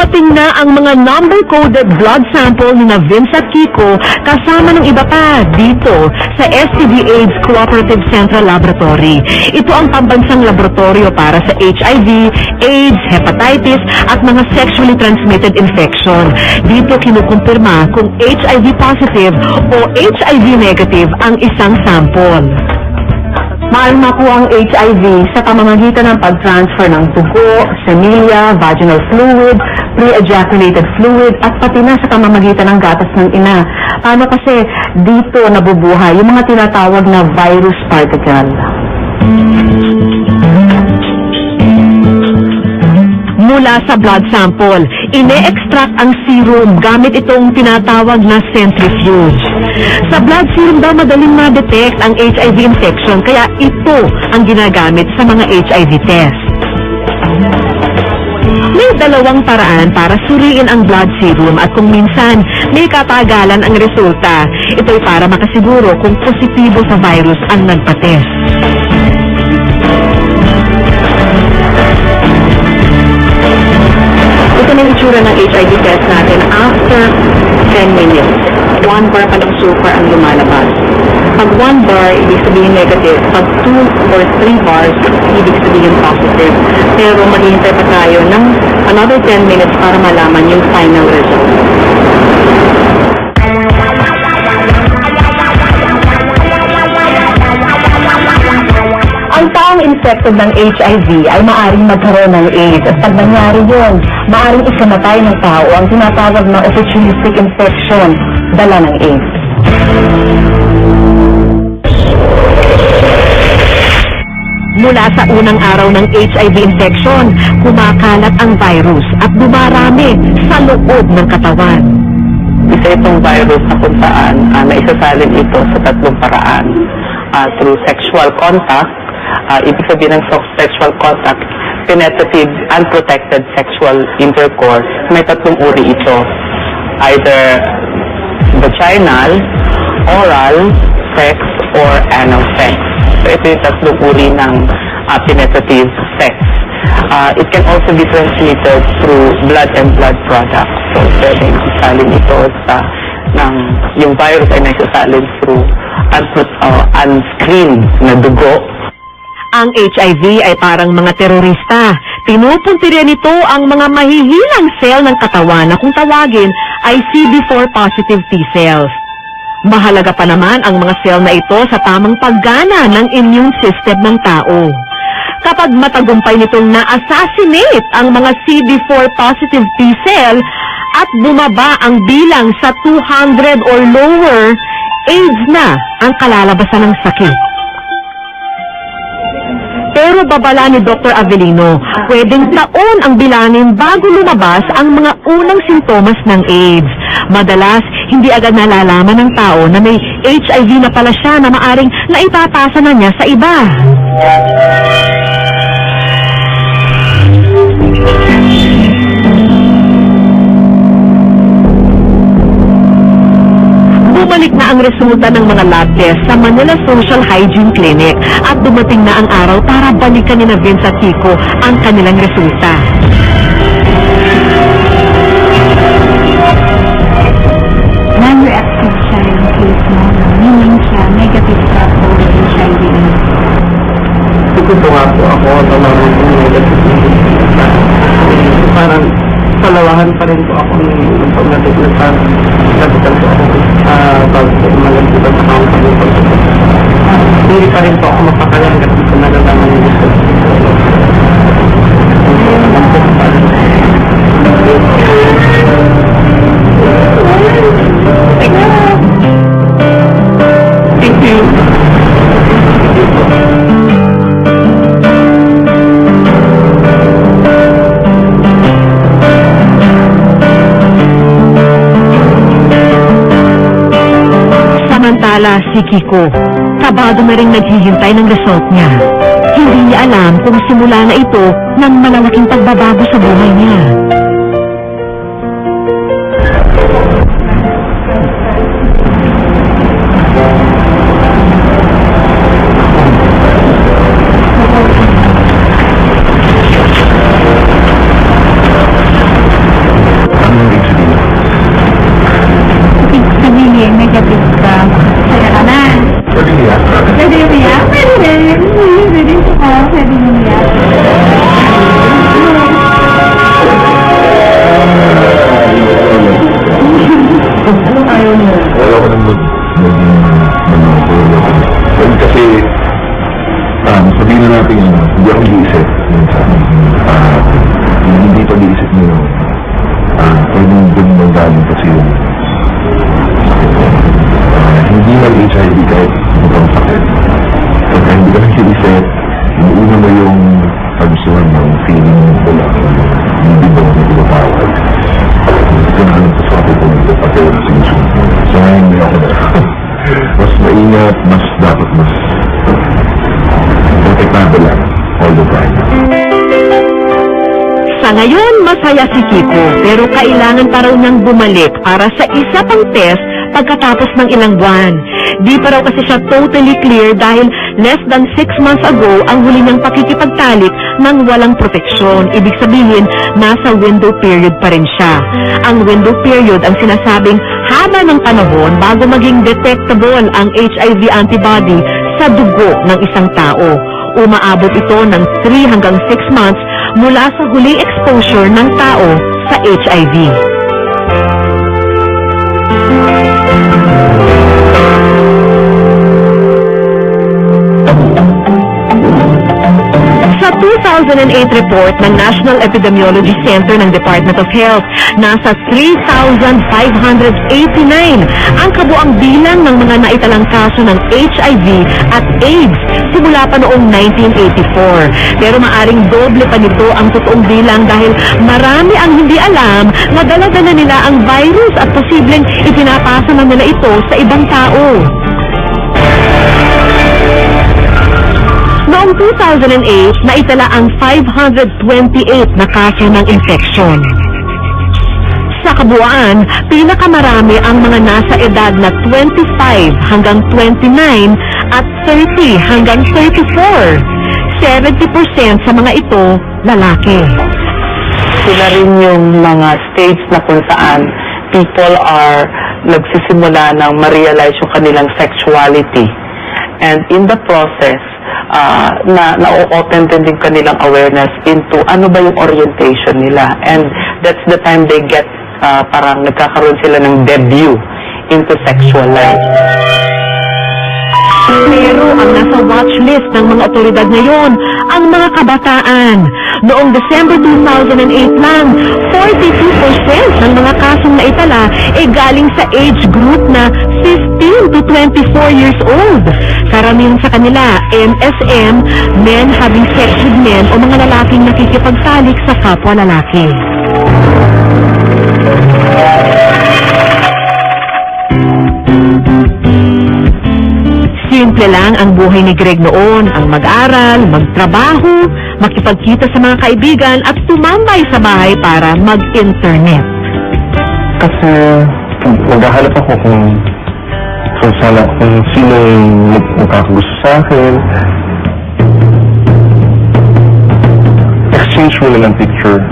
Dumating na ang mga number-coded blood sample ni Vince at Kiko kasama ng iba pa dito sa STD/AIDS Cooperative Central Laboratory. Ito ang pambansang laboratorio para sa HIV, AIDS, hepatitis at mga sexually transmitted infection. Dito kinukumpirma kung HIV positive o HIV negative ang isang sample. Maaaring makuha ang HIV sa pamamagitan ng pag-transfer ng dugo, semilya, vaginal fluid, pre-ejaculated fluid, at pati na sa pamamagitan ng gatas ng ina. Paano kasi dito nabubuhay yung mga tinatawag na virus particle? Mula sa blood sample, ine-extract ang serum gamit itong tinatawag na centrifuge. Sa blood serum daw madaling ma-detect ang HIV infection, kaya ito ang ginagamit sa mga HIV test. May dalawang paraan para suriin ang blood serum at kung minsan may katagalan ang resulta. Ito'y para makasiguro kung positibo sa virus ang nagpa-test. Ito na yung itsura ng HIV test natin after 10 minutes. 1 bar pa ng super ang lumalabas. Pag 1 bar, ibig sabihin negative. Pag 2 or 3 bars, ibig sabihin positive. Pero maghihintay pa tayo ng another 10 minutes para malaman yung final result. Ang taong infected ng HIV ay maaaring magkaroon ng AIDS at pag nangyari yun, maaaring ikamatay ng tao ang tinatawag na opportunistic infection, dala ng AIDS. Mula sa unang araw ng HIV infection, kumakalat ang virus at dumarami sa loob ng katawan. Isa itong virus na kung saan naisasalin ito sa tatlong paraan. Through sexual contact, ibig sabihin ng sexual contact, penetrative, unprotected sexual intercourse, may tatlong uri ito. Either vaginal, oral, sex, or anal sex. So ito yung tatlong uri ng penetrative sex. It can also be transmitted through blood and blood products. So pwedeng isalin ito sa yung virus ay naisasalin through unscreened na dugo. Ang HIV ay parang mga terorista. Pinupuntirya nito ang mga mahihilang cell ng katawan na kung tawagin ay CD4 positive T cells. Mahalaga pa naman ang mga cell na ito sa tamang paggana ng immune system ng tao. Kapag matagumpay nitong na-assassinate ang mga CD4 positive T cell at bumaba ang bilang sa 200 or lower, AIDS na ang kalalabasan ng sakit. Pero babala ni Dr. Avelino, pwedeng taon ang bilangin bago lumabas ang mga unang sintomas ng AIDS. Madalas, hindi agad nalalaman ng tao na may HIV na pala siya na maaring naipapasa na niya sa iba. Bumalik na ang resulta ng mga lab test sa Manila Social Hygiene Clinic at dumating na ang araw para balikan ni Vince at Kiko ang kanilang resulta. Non-reactive siya yung case mo, meaning siya negative sa HIV. Ito nga po ako na marunong parang palawahan pa rin po ako ng pagnatik na parang nabitan po ako bago po malagitan sa company po. Hindi pa rin po ako mapakalang kasi ko nalalaman yung gusto. Thank you. Samantala si Kiko, kabado na rin naghihintay ng result niya. Hindi niya alam kung simula na ito ng malalaking pagbabago sa buhay niya. Pwede umiyak? Pwede rin. Pwede rin po. Pwede umiyak. Anong ayaw niya? Wala ko nang kasi, sabihin na natin yun, hindi ako nag-iisip minsan. Hindi pa nag-iisip mo yun. Pwedeng dun magaling kasi yun. Hindi mag-HIV kahit ibang sakit. Pagka hindi ka nag-iisip, inuuna mo yung pagsuhan ng feeling mo lang, hindi ba mo nagpapawag. Hindi ka na alam sa sakit kung ito pati yung sinusunod mo. So ngayon hindi ako na. Mas maingat, mas dapat mas protektado lang all the time. Sa ngayon, masaya si Kiko, pero kailangan pa raw niyang bumalik para sa isa pang test pagkatapos ng ilang buwan. Di pa raw kasi siya totally clear dahil less than 6 months ago ang huli niyang pakikipagtalik ng walang proteksyon. Ibig sabihin, nasa window period pa rin siya. Ang window period ang sinasabing haba ng panahon bago maging detectable ang HIV antibody sa dugo ng isang tao. Umaabot ito ng 3 hanggang 6 months mula sa huling exposure ng tao sa HIV. Sa 2008 report ng National Epidemiology Center ng Department of Health, nasa 3,589 ang kabuang bilang ng mga naitalang kaso ng HIV at AIDS simula pa noong 1984. Pero maaring doble pa nito ang totoong bilang dahil marami ang hindi alam na dala-dala nila ang virus at posibleng ipinapasa na nila ito sa ibang tao. Noong 2008, naitala ang 528 na kaso ng infeksyon. Sa kabuuan, pinakamarami ang mga nasa edad na 25 hanggang 29 at 30 hanggang 34. 70% sa mga ito, lalaki. Sila rin yung mga stage na kung saan people are nagsisimula ng ma-realize yung kanilang sexuality. And in the process, na-open din kanilang awareness into ano ba yung orientation nila. And that's the time they get, parang nagkakaroon sila ng debut into sexual life. Pero ang nasa watch list ng mga otoridad ngayon, ang mga kabataan. Noong December 2008 lang, 42% ng mga kasong naitala ay galing sa age group na 15 to 24 years old. Karamihan sa kanila, MSM, men having sex with men o mga lalaking nakikipagtalik sa kapwa lalaki. Simple lang ang buhay ni Greg noon, ang mag-aral, magtrabaho, makipagkita sa mga kaibigan at tumambay sa bahay para mag-internet. Kasi maghahanap ako kung sino yung magkakagusto sa akin. Exchange mo lang ng picture.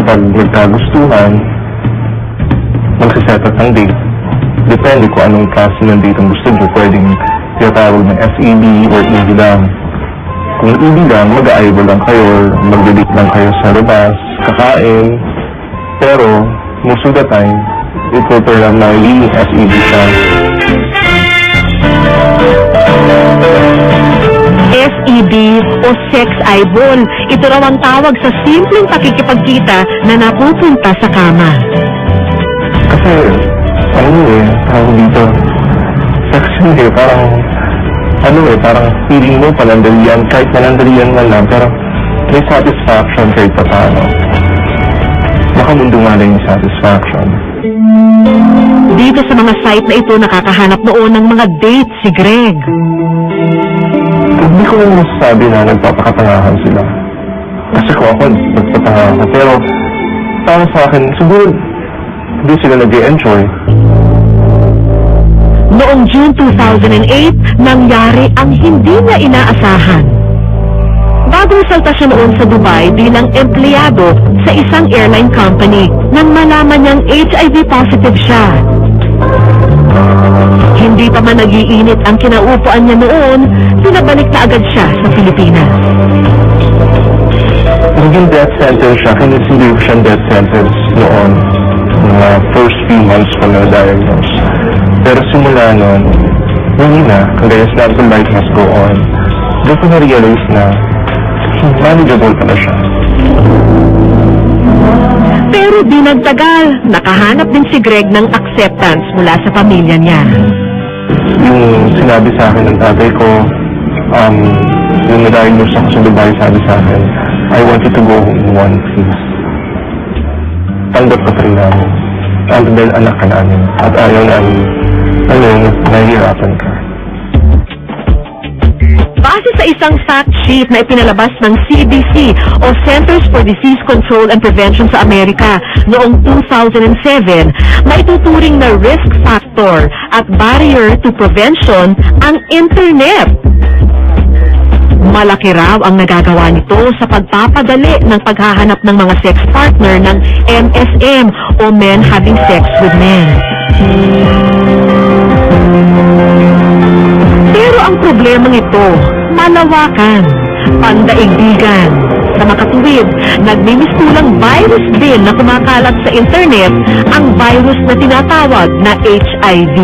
Kapag magkagustuhan, magsiset up ng date. Depende kung anong klase ng date ang gusto nyo. Pwedeng tinatawag ng SED or ED lang. Kung ED lang, mag-a-eyeball lang kayo or mag-date lang kayo sa labas, kakain. Pero, most of the time, it will turn out na yung SED siya. SED o sex eyeball, ito raw ang tawag sa simpleng pakikipagkita na napupunta sa kama. Kasi, tawag dito, sex parang feeling mo panandalian, kahit panandalian man lang, pero may satisfaction kahit pa paano. Makamundo nga lang yung satisfaction. Dito sa mga site na ito, nakakahanap noon ng mga date si Greg. Hindi ko lang masasabi na nagpapakatangahan sila. Kasi kung ako, nagpatanga ako. Pero, para sa akin, siguro, hindi sila nag-enjoy. Noong June 2008, nangyari ang hindi niya inaasahan. Bagong salta siya noon sa Dubai bilang empleyado sa isang airline company nang malaman niyang HIV positive siya. Hindi pa man nagiinit ang kinaupuan niya noon, pinabalik na agad siya sa Pilipinas. Naging death sentence siya, kinisilig ko siyang death sentence noon, mga first few months ko na-diagnose. Pero simula noon, hindi na, kagaya sinabi ko, life must go on. Doon ko na-realize na manageable pala siya. Pero di nagtagal, nakahanap din si Greg ng acceptance mula sa pamilya niya. Yung sinabi sa akin ng tatay ko, yung na-diagnose ako sa Dubai, sabi sa akin, I want you to go home in one piece. Tanggap ka pa rin namin. Dahil anak ka namin. At ayaw namin, nahihirapan ka. Base sa isang fact sheet na ipinalabas ng CDC o Centers for Disease Control and Prevention sa Amerika noong 2007, maituturing na risk factor at barrier to prevention ang internet. Malaki raw ang nagagawa nito sa pagpapadali ng paghahanap ng mga sex partner ng MSM o men having sex with men. Pero ang problemang ito, malawakan, pandaigdigan. Sa makatuwid, nagmimistulang virus din na kumakalat sa internet, ang virus na tinatawag na HIV.